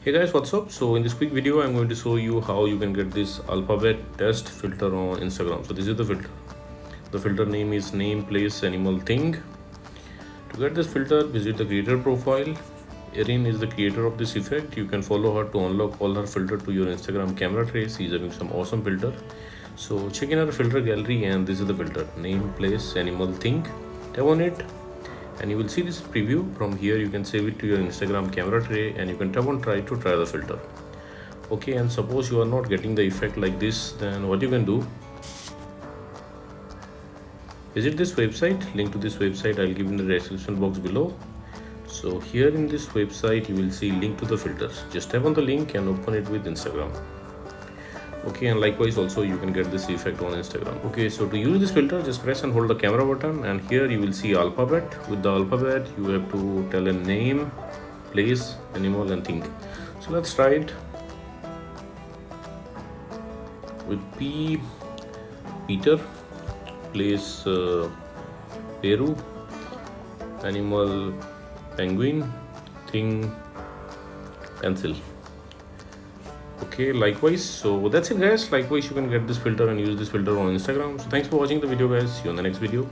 Hey guys, what's up? So in this quick video I'm going to show you how you can get this alphabet test filter on Instagram. So this is the filter. The filter name is name, place, animal, thing. To get this filter, visit the creator profile. Erin is the creator of this effect. You can follow her to unlock all her filter to your Instagram camera trace. She's having some awesome filter. So check in her filter gallery and this is the filter. Name, place, animal, thing. Tap on it and you will see this preview. From here you can save it to your Instagram camera tray and you can tap on try to try the filter. Okay, and suppose you are not getting the effect like this, then what you can do, visit this website. Link to this website I'll give in the description box below. So here in this website you will see link to the filters. Just tap on the link and open it with Instagram. Okay, and likewise also you can get this effect on Instagram. Okay, so to use this filter, just press and hold the camera button and here you will see alphabet. With the alphabet you have to tell a name, place, animal and thing. So let's try it. With P, Peter, place Peru, animal penguin, thing pencil. Okay, likewise, so that's it guys. Likewise you can get this filter and use this filter on Instagram. So thanks for watching the video guys. See you on the next video.